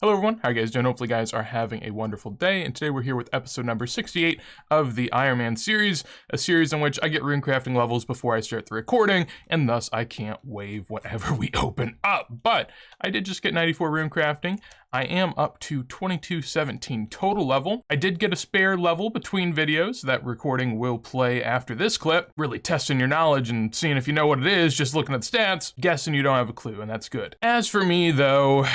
Hello everyone, how are you guys doing? Hopefully you guys are having a wonderful day, and today we're here with episode number 68 of the Ironman series, a series in which I get runecrafting levels before I start the recording, and thus I can't wave whatever we open up. But I did just get 94 runecrafting. I am up to 2217 total level. I did get a spare level between videos. That recording will play after this clip. Really testing your knowledge and seeing if you know what it is, just looking at the stats, guessing you don't have a clue, and that's good. As for me though,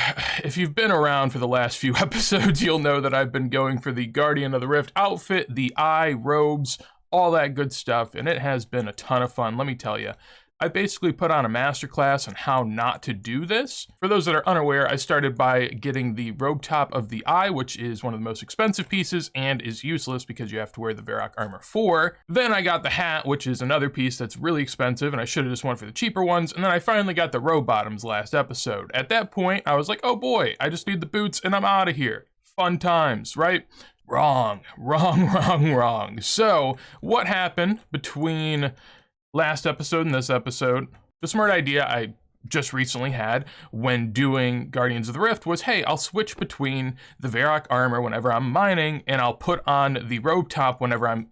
if you've been around for the last few episodes, you'll know that I've been going for the Guardian of the Rift outfit, the eye, robes, all that good stuff, and it has been a ton of fun, let me tell you. I basically put on a masterclass on how not to do this. For those that are unaware, I started by getting the robe top of the eye, which is one of the most expensive pieces and is useless because you have to wear the Varrock armor 4. Then I got the hat, which is another piece that's really expensive, and I should have just went for the cheaper ones. And then I finally got the robe bottoms last episode. At that point, I was like, oh boy, I just need the boots and I'm out of here. Fun times, right? Wrong. So what happened between last episode and this episode? The smart idea I just recently had when doing Guardians of the Rift was, hey, I'll switch between the Varrock armor whenever I'm mining, and I'll put on the robe top whenever I'm,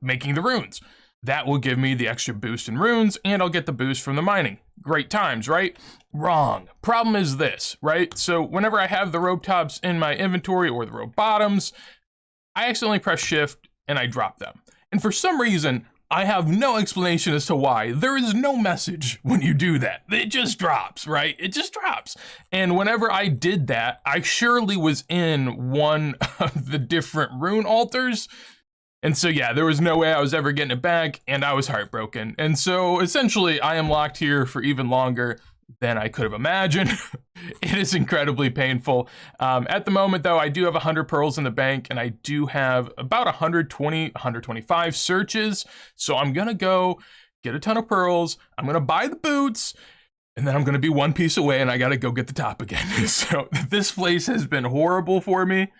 making the runes. That will give me the extra boost in runes, and I'll get the boost from the mining. Great times, right? Wrong. Problem is this, right? So whenever I have the robe tops in my inventory or the robe bottoms, I accidentally press shift and I drop them. And for some reason, I have no explanation as to why. There is no message when you do that. It just drops, right? It just drops. And whenever I did that, I surely was in one of the different rune altars. And so yeah, there was no way I was ever getting it back, and I was heartbroken. And so essentially, I am locked here for even longer than I could have imagined. It is incredibly painful. At the moment though, I do have 100 pearls in the bank, and I do have about 125 searches. So I'm gonna go get a ton of pearls, I'm gonna buy the boots, and then I'm gonna be one piece away and I gotta go get the top again. So this place has been horrible for me.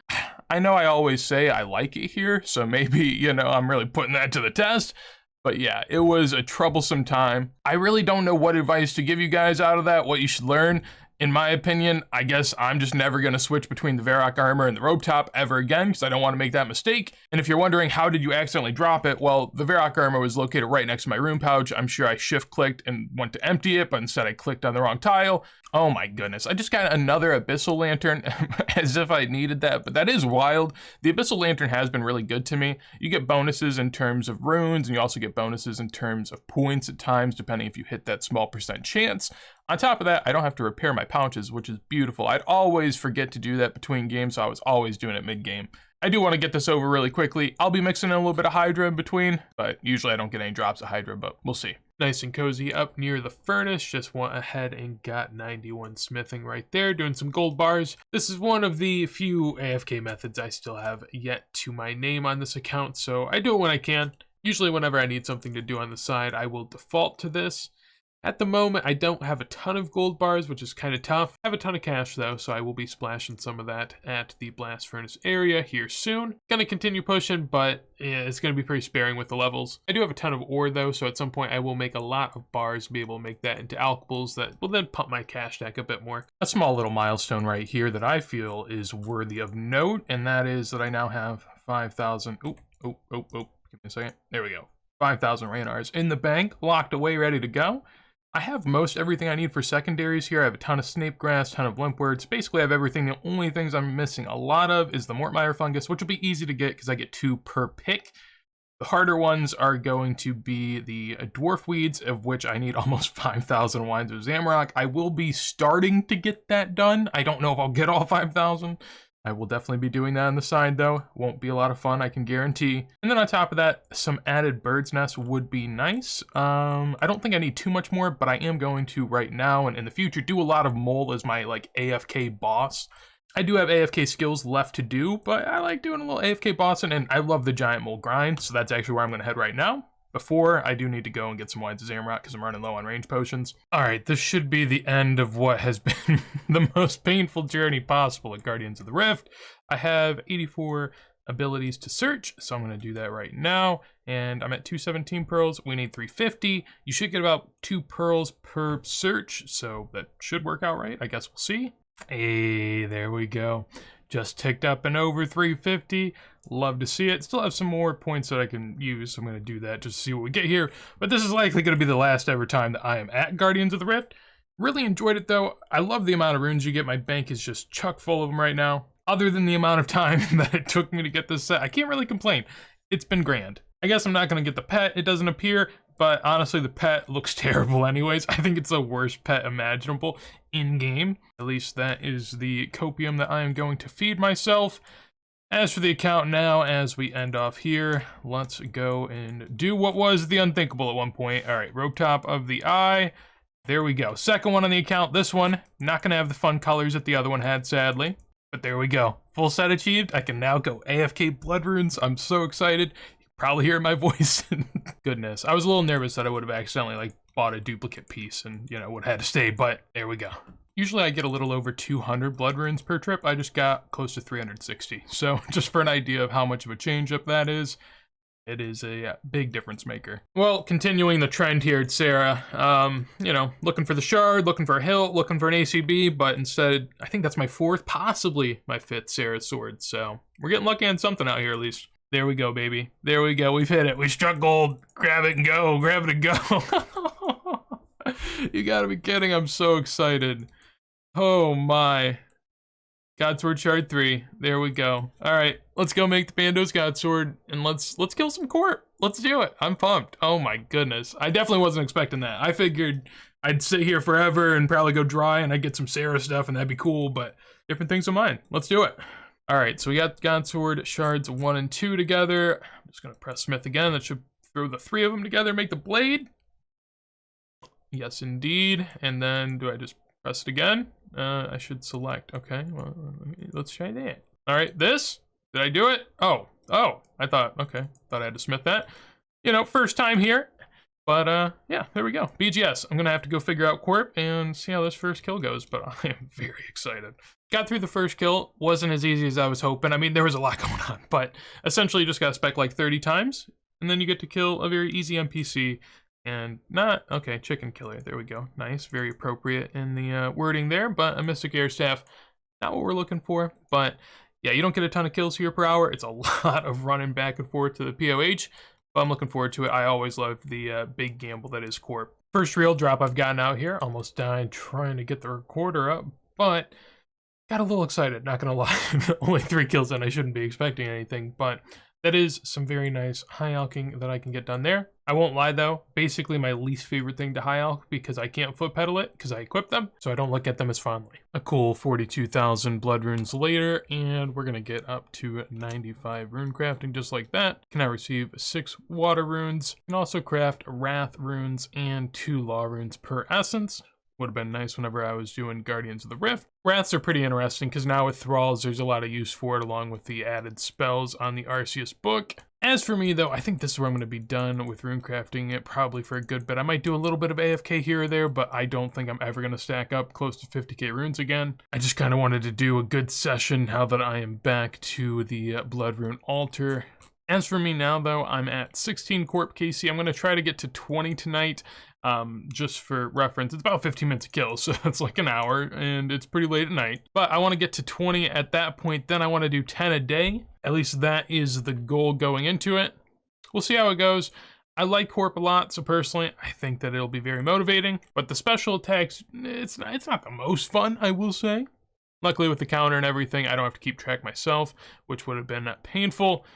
I know I always say I like it here, so maybe, I'm really putting that to the test. But yeah, it was a troublesome time. I really don't know what advice to give you guys out of that, what you should learn. In my opinion, I guess I'm just never gonna switch between the Varrock armor and the robe top ever again, because I don't want to make that mistake. And if you're wondering how did you accidentally drop it, well, the Varrock armor was located right next to my rune pouch. I'm sure I shift clicked and went to empty it, but instead I clicked on the wrong tile. Oh my goodness, I just got another Abyssal Lantern as if I needed that, but that is wild. The Abyssal Lantern has been really good to me. You get bonuses in terms of runes, and you also get bonuses in terms of points at times, depending if you hit that small percent chance. On top of that, I don't have to repair my pouches, which is beautiful. I'd always forget to do that between games, so I was always doing it mid-game. I do want to get this over really quickly. I'll be mixing in a little bit of Hydra in between, but usually I don't get any drops of Hydra, but we'll see. Nice and cozy up near the furnace. Just went ahead and got 91 smithing right there, doing some gold bars. This is one of the few AFK methods I still have yet to my name on this account, so I do it when I can. Usually whenever I need something to do on the side, I will default to this. At the moment, I don't have a ton of gold bars, which is kind of tough. I have a ton of cash though, so I will be splashing some of that at the blast furnace area here soon. Gonna continue pushing, but yeah, it's gonna be pretty sparing with the levels. I do have a ton of ore though, so at some point I will make a lot of bars, be able to make that into alchables that will then pump my cash stack a bit more. A small little milestone right here that I feel is worthy of note, and that is that I now have 5,000, give me a second, there we go. 5,000 Raynars in the bank, locked away, ready to go. I have most everything I need for secondaries here. I have a ton of snape grass, ton of limpworts. Basically, I have everything. The only things I'm missing a lot of is the Mortmire fungus, which will be easy to get because I get 2 per pick. The harder ones are going to be the dwarf weeds, of which I need almost 5,000 wines of Zamorak. I will be starting to get that done. I don't know if I'll get all 5,000. I will definitely be doing that on the side though. Won't be a lot of fun, I can guarantee. And then on top of that, some added bird's nest would be nice. I don't think I need too much more, but I am going to right now and in the future do a lot of mole as my AFK boss. I do have AFK skills left to do, but I like doing a little AFK bossing, and I love the giant mole grind, so that's actually where I'm gonna head right now. Before, I do need to go and get some wines of Zamorak because I'm running low on range potions. Alright, this should be the end of what has been the most painful journey possible at Guardians of the Rift. I have 84 abilities to search, so I'm going to do that right now. And I'm at 217 pearls. We need 350. You should get about 2 pearls per search, so that should work out right. I guess we'll see. Hey, there we go. Just ticked up and over 350. Love to see it. Still have some more points that I can use, so I'm going to do that just to see what we get here. But this is likely going to be the last ever time that I am at Guardians of the Rift. Really enjoyed it, though. I love the amount of runes you get. My bank is just chock full of them right now. Other than the amount of time that it took me to get this set, I can't really complain. It's been grand. I guess I'm not going to get the pet. It doesn't appear, but honestly, the pet looks terrible anyways. I think it's the worst pet imaginable in-game. At least that is the copium that I am going to feed myself. As for the account now, as we end off here, let's go and do what was the unthinkable at one point. All right, rope top of the eye. There we go. Second one on the account. This one, not going to have the fun colors that the other one had, sadly. But there we go. Full set achieved. I can now go AFK blood runes. I'm so excited. You can probably hear my voice. Goodness. I was a little nervous that I would have accidentally bought a duplicate piece and, would have had to stay, but there we go. Usually I get a little over 200 blood runes per trip. I just got close to 360. So just for an idea of how much of a change up that is, it is a big difference maker. Well, continuing the trend here at Sarah, looking for the shard, looking for a hilt, looking for an ACB, but instead, I think that's my fourth, possibly my fifth Sarah sword. So we're getting lucky on something out here at least. There we go, baby. There we go. We've hit it. We struck gold. Grab it and go. Grab it and go. You gotta be kidding. I'm so excited. Oh my. God Sword Shard 3. There we go. All right, let's go make the Bandos God Sword and let's kill some Corp. Let's do it. I'm pumped. Oh my goodness. I definitely wasn't expecting that. I figured I'd sit here forever and probably go dry and I'd get some Sarah stuff and that'd be cool, but different things of mine. Let's do it. All right, so we got God Sword Shards 1 and 2 together. I'm just gonna press Smith again. That should throw the 3 of them together, make the blade. Yes, indeed. And then do I just press it again? I should select. Okay, well, let's try that. All right, this. Did I do it? Oh, I thought, okay. Thought I had to smith that. First time here. But, yeah, there we go. BGS. I'm going to have to go figure out Corp and see how this first kill goes, but I am very excited. Got through the first kill. Wasn't as easy as I was hoping. I mean, there was a lot going on, but essentially you just got to spec like 30 times, and then you get to kill a very easy NPC. And okay, chicken killer, there we go. Nice, very appropriate in the wording there, but a Mystic Air Staff, not what we're looking for. But yeah, you don't get a ton of kills here per hour. It's a lot of running back and forth to the POH, but I'm looking forward to it. I always love the big gamble that is Corp. First real drop I've gotten out here. Almost died trying to get the recorder up, but got a little excited, not gonna lie. Only 3 kills and I shouldn't be expecting anything, but that is some very nice high alking that I can get done there. I won't lie though, basically my least favorite thing to high alk because I can't foot pedal it because I equip them, so I don't look at them as fondly. A cool 42,000 blood runes later, and we're gonna get up to 95 rune crafting just like that. Can now receive 6 water runes. Can also craft wrath runes and 2 law runes per essence. Would have been nice whenever I was doing Guardians of the Rift. Wraths are pretty interesting because now with Thralls, there's a lot of use for it along with the added spells on the Arceus book. As for me though, I think this is where I'm going to be done with rune crafting it probably for a good bit. I might do a little bit of AFK here or there, but I don't think I'm ever going to stack up close to 50k runes again. I just kind of wanted to do a good session now that I am back to the Blood Rune Altar. As for me now though, I'm at 16 Corp KC. I'm going to try to get to 20 tonight. Just for reference, it's about 15 minutes a kill, so it's like an hour and it's pretty late at night, but I want to get to 20 at that point. Then I want to do 10 a day. At least that is the goal going into it. We'll see how it goes. I like Corp a lot, so personally I think that it'll be very motivating, but the special attacks, it's not the most fun, I will say. Luckily with the counter and everything, I don't have to keep track myself, which would have been painful.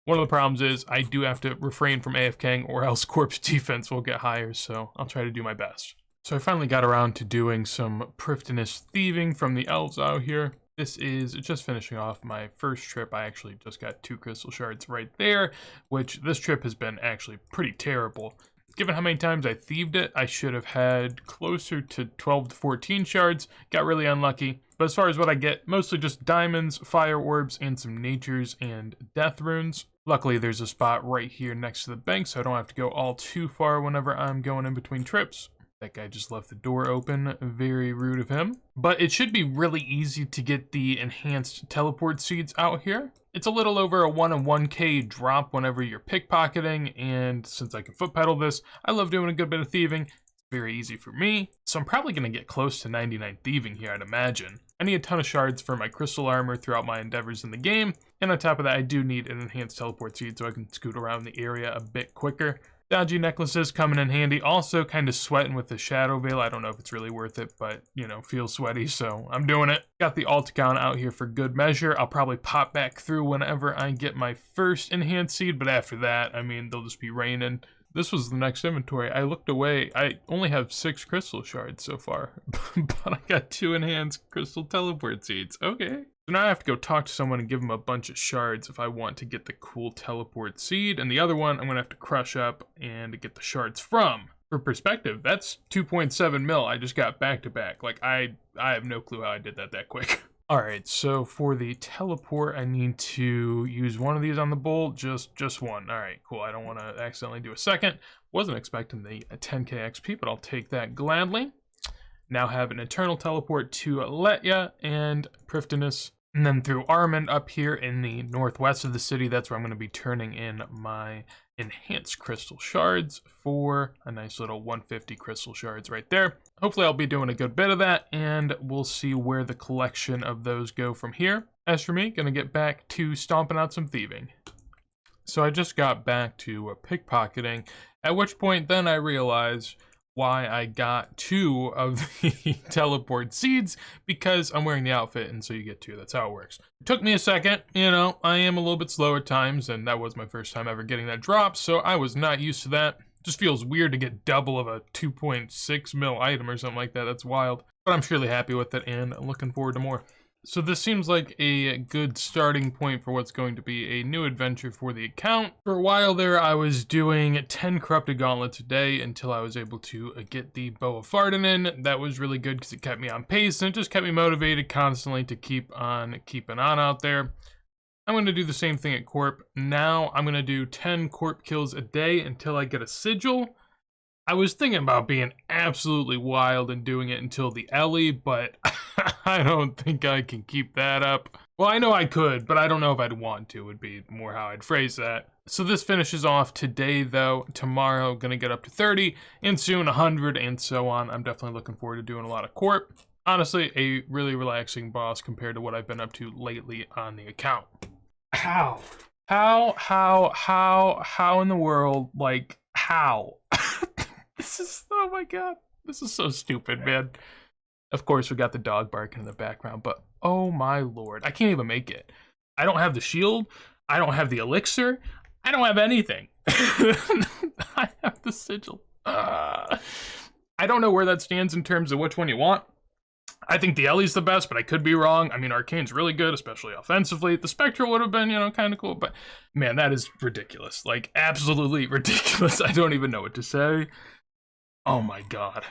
One of the problems is I do have to refrain from AFKing or else Corp's defense will get higher, so I'll try to do my best. So I finally got around to doing some Prifddinas thieving from the elves out here. This is just finishing off my first trip. I actually just got 2 crystal shards right there, which this trip has been actually pretty terrible. Given how many times I thieved it, I should have had closer to 12 to 14 shards. Got really unlucky. But as far as what I get, mostly just diamonds, fire orbs, and some natures and death runes. Luckily, there's a spot right here next to the bank, so I don't have to go all too far whenever I'm going in between trips. That guy just left the door open. Very rude of him. But it should be really easy to get the enhanced teleport seeds out here. It's a little over a 1 in 1k drop whenever you're pickpocketing, and since I can foot pedal this, I love doing a good bit of thieving. It's very easy for me, so I'm probably going to get close to 99 thieving here, I'd imagine. I need a ton of shards for my crystal armor throughout my endeavors in the game, and on top of that, I do need an enhanced teleport seed so I can scoot around the area a bit quicker. Dodgy necklaces coming in handy. Also kind of sweating with the shadow veil. I don't know if it's really worth it, but you know, feel sweaty, so I'm doing it. Got the alt account out here for good measure. I'll probably pop back through whenever I get my first enhanced seed, but after that, I mean, they'll just be raining. This was the next inventory. I looked away. I only have 6 crystal shards so far, but I got 2 enhanced crystal teleport seeds. Okay. So now I have to go talk to someone and give them a bunch of shards if I want to get the cool teleport seed. And the other one, I'm going to have to crush up and get the shards from. For perspective, that's 2.7 mil I just got back to back. Like, I have no clue how I did that quick. All right, so for the teleport, I need to use one of these on the bolt, just one. All right, cool. I don't want to accidentally do a second. Wasn't expecting the 10k XP, but I'll take that gladly. Now have an eternal teleport to Letya and Prifdinus, and then through Armand up here in the northwest of the city. That's where I'm going to be turning in my enhanced crystal shards for a nice little 150 crystal shards right there. Hopefully I'll be doing a good bit of that, and we'll see where the collection of those go from here. As for me, gonna get back to stomping out some thieving. So I just got back to pickpocketing, at which point then I realized why I got 2 of the teleport seeds, because I'm wearing the outfit, and so you get 2. That's how it works. It took me a second, you know, I am a little bit slow at times, and that was my first time ever getting that drop, so I was not used to that. Just feels weird to get double of a 2.6 mil item or something like that. That's wild. But I'm surely happy with it, and I'm looking forward to more. So this seems like a good starting point for what's going to be a new adventure for the account. For a while there, I was doing 10 corrupted gauntlets a day until I was able to get the Bow of Farden in. That was really good because it kept me on pace, and it just kept me motivated constantly to keep on keeping on out there. I'm going to do the same thing at Corp. Now I'm going to do 10 Corp kills a day until I get a sigil. I was thinking about being absolutely wild and doing it until the Ellie, but I don't think I can keep that up. Well, I know I could, but I don't know if I'd want to, would be more how I'd phrase that. So this finishes off today, though. Tomorrow, gonna get up to 30, and soon 100, and so on. I'm definitely looking forward to doing a lot of Corp. Honestly, a really relaxing boss compared to what I've been up to lately on the account. How in the world, like, how? This is, oh my god, this is so stupid, man. Of course, we got the dog barking in the background, but oh my lord, I can't even make it. I don't have the shield, I don't have the elixir, I don't have anything. I have the sigil. I don't know where that stands in terms of which one you want. I think the Ellie's the best, but I could be wrong. I mean, Arcane's really good, especially offensively. The Spectral would have been, you know, kind of cool, but man, that is ridiculous. Like, absolutely ridiculous. I don't even know what to say. Oh my god.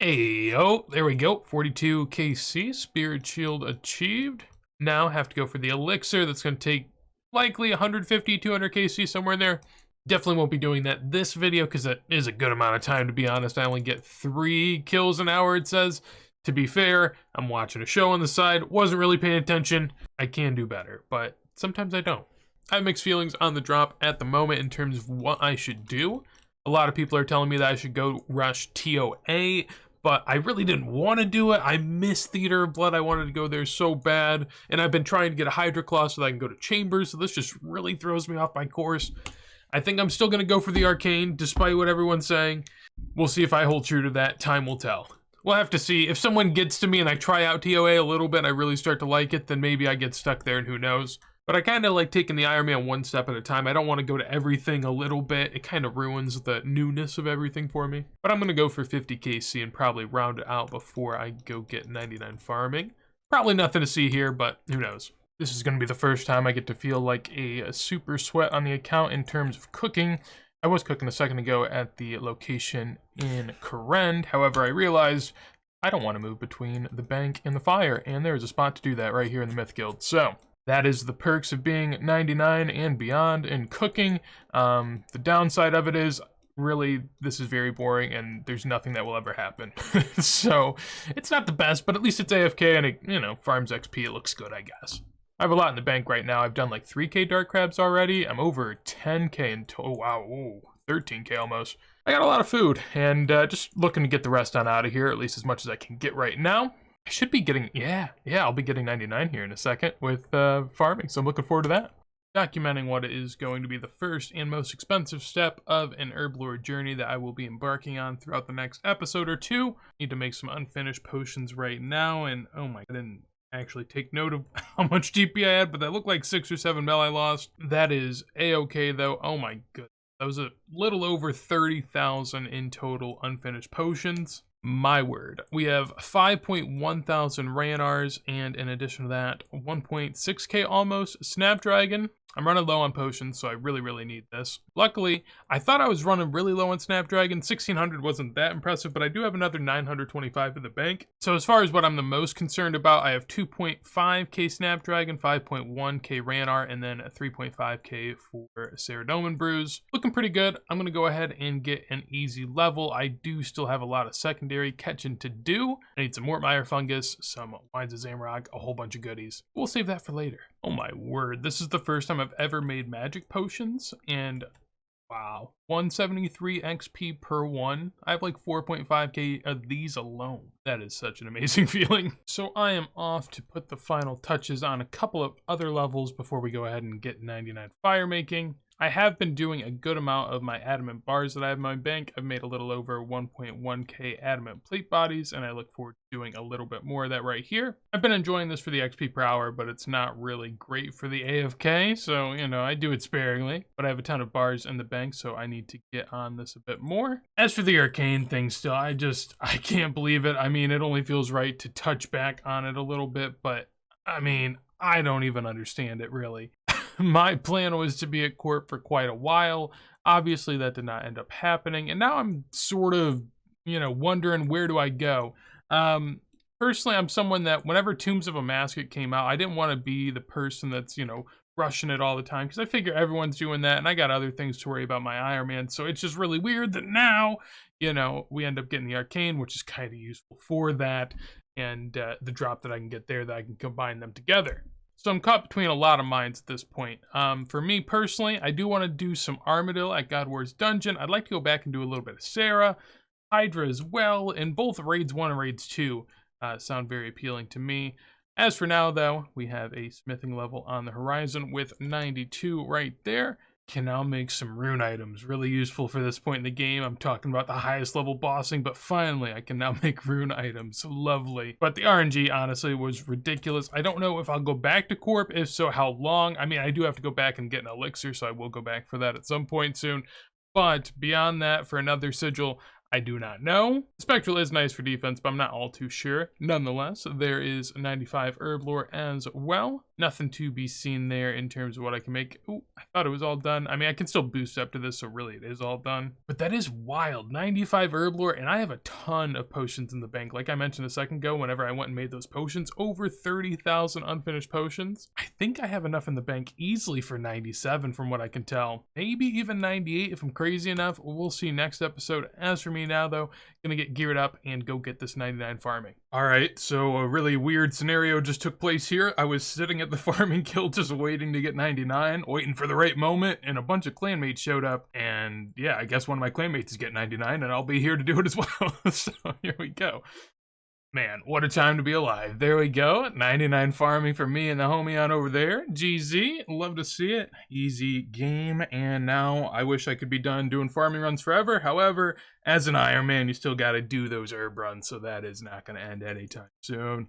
Ayo, there we go. 42 KC, Spirit Shield achieved. Now have to go for the Elixir. That's going to take likely 150, 200 KC, somewhere there. Definitely won't be doing that this video because that is a good amount of time, to be honest. I only get 3 kills an hour, it says. To be fair, I'm watching a show on the side, wasn't really paying attention. I can do better, but sometimes I don't. I have mixed feelings on the drop at the moment in terms of what I should do. A lot of people are telling me that I should go rush TOA, but I really didn't want to do it. I miss Theater of Blood. I wanted to go there so bad, and I've been trying to get a Hydra Claw so that I can go to Chambers, so this just really throws me off my course. I think I'm still going to go for the Arcane, despite what everyone's saying. We'll see if I hold true to that. Time will tell. We'll have to see. If someone gets to me and I try out TOA a little bit and I really start to like it, then maybe I get stuck there and who knows. But I kind of like taking the Ironman one step at a time. I don't want to go to everything a little bit. It kind of ruins the newness of everything for me. But I'm going to go for 50 KC and probably round it out before I go get 99 farming. Probably nothing to see here, but who knows. This is going to be the first time I get to feel like a super sweat on the account in terms of cooking. I was cooking a second ago at the location in Korend. However, I realized I don't want to move between the bank and the fire, and there's a spot to do that right here in the Myth Guild. So that is the perks of being 99 and beyond in cooking. The downside of it is, really, this is very boring, and there's nothing that will ever happen. So it's not the best, but at least it's AFK, and it, you know, farms XP. It looks good, I guess. I have a lot in the bank right now. I've done like 3k dark crabs already. I'm over 10k in total. Oh, wow, ooh, 13k almost. I got a lot of food, and just looking to get the rest on out of here, at least as much as I can get right now. I should be getting, yeah, I'll be getting 99 here in a second with farming, so I'm looking forward to that. Documenting what is going to be the first and most expensive step of an herblore journey that I will be embarking on throughout the next episode or two. Need to make some unfinished potions right now, and oh my, I didn't actually take note of how much GP I had, but that looked like 6 or 7 mil I lost. That is a-okay though. Oh my goodness. That was a little over 30,000 in total unfinished potions. My word. We have 5.1 thousand Ranars, and in addition to that, 1.6k almost Snapdragon. I'm running low on potions, so I really need this. Luckily, I thought I was running really low on Snapdragon. 1600 wasn't that impressive, but I do have another 925 in the bank. So as far as what I'm the most concerned about, I have 2.5k Snapdragon, 5.1k Ranar, and then 3.5k for Ceradomin Brews. Looking pretty good. I'm going to go ahead and get an easy level. I do still have a lot of secondary catching to do. I need some Mortmire Fungus, some Wines of Zamrock, a whole bunch of goodies. We'll save that for later. Oh my word, this is the first time I've ever made magic potions, and wow, 173 XP per one. I have like 4.5k of these alone. That is such an amazing feeling. So I am off to put the final touches on a couple of other levels before we go ahead and get 99 fire making. I have been doing a good amount of my adamant bars that I have in my bank. I've made a little over 1.1k adamant plate bodies, and I look forward to doing a little bit more of that right here. I've been enjoying this for the XP per hour, but it's not really great for the AFK, so, you know, I do it sparingly. But I have a ton of bars in the bank, so I need to get on this a bit more. As for the arcane thing still, I can't believe it. I mean, it only feels right to touch back on it a little bit, but, I mean, I don't even understand it, really. My plan was to be at Corp for quite a while. Obviously, that did not end up happening. And now I'm sort of, you know, wondering, where do I go? Personally, I'm someone that whenever Tombs of a Mascot came out, I didn't want to be the person that's, you know, rushing it all the time, because I figure everyone's doing that, and I got other things to worry about my Ironman. So it's just really weird that now, you know, we end up getting the Arcane, which is kind of useful for that, and the drop that I can get there, that I can combine them together. So I'm caught between a lot of minds at this point. For me personally, I do want to do some Armadillo at God War's Dungeon. I'd like to go back and do a little bit of Sarah, Hydra as well, and both Raids 1 and Raids 2 sound very appealing to me. As for now, though, we have a smithing level on the horizon with 92 right there. Can now make some rune items, really useful for this point in the game. I'm talking about the highest level bossing, but finally I can now make rune items. Lovely. But the RNG honestly was ridiculous. I don't know if I'll go back to Corp, if so, how long. I mean, I do have to go back and get an elixir, so I will go back for that at some point soon. But beyond that, for another sigil, I do not know. Spectral is nice for defense, but I'm not all too sure. Nonetheless, there is 95 Herblore as well. Nothing to be seen there in terms of what I can make. Ooh, I thought it was all done. I mean, I can still boost up to this, so really it is all done. But that is wild. 95 Herblore, and I have a ton of potions in the bank. Like I mentioned a second ago, whenever I went and made those potions, over 30,000 unfinished potions. I think I have enough in the bank easily for 97 from what I can tell. Maybe even 98 if I'm crazy enough. We'll see next episode. As for me now, though, gonna get geared up and go get this 99 farming. All right, so a really weird scenario just took place here. I was sitting at the farming guild just waiting to get 99, waiting for the right moment, and a bunch of clanmates showed up, and yeah, I guess one of my clanmates is getting 99, and I'll be here to do it as well. So here we go. Man, what a time to be alive. There we go. 99 farming for me and the homie on over there. GZ, love to see it. Easy game. And now I wish I could be done doing farming runs forever. However, as an Ironman, you still got to do those herb runs. So that is not going to end anytime soon.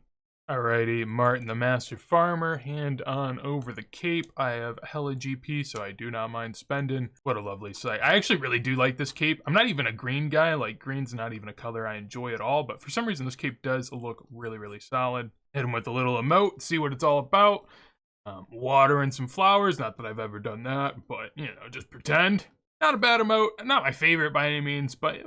Alrighty, Martin the Master Farmer, hand on over the cape. I have hella GP, so I do not mind spending. What a lovely sight. I actually really do like this cape. I'm not even a green guy. Like, green's not even a color I enjoy at all, but for some reason this cape does look really solid. Hit him with a little emote, see what it's all about. Water and some flowers, not that I've ever done that, but, you know, just pretend. Not a bad emote, not my favorite by any means, but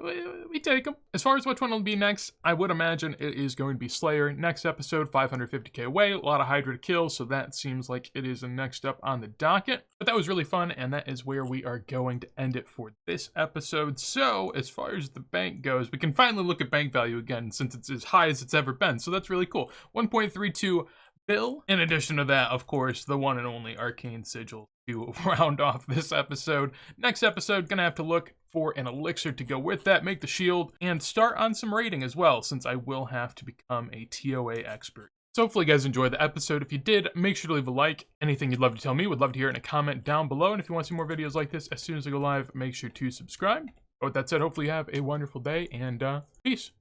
we take them. As far as which one will be next, I would imagine it is going to be Slayer. Next episode, 550k away, a lot of Hydra to kill, so that seems like it is the next up on the docket. But that was really fun, and that is where we are going to end it for this episode. So, as far as the bank goes, we can finally look at bank value again, since it's as high as it's ever been, so that's really cool. 1.32 bill. In addition to that, of course, the one and only Arcane Sigil to round off this episode. Next episode, gonna have to look for an elixir to go with that, make the shield, and start on some raiding as well, since I will have to become a TOA expert. So hopefully you guys enjoyed the episode. If you did, make sure to leave a like. Anything you'd love to tell me, would love to hear it in a comment down below. And if you want to see more videos like this as soon as I go live, make sure to subscribe. But with that said, hopefully you have a wonderful day, and peace.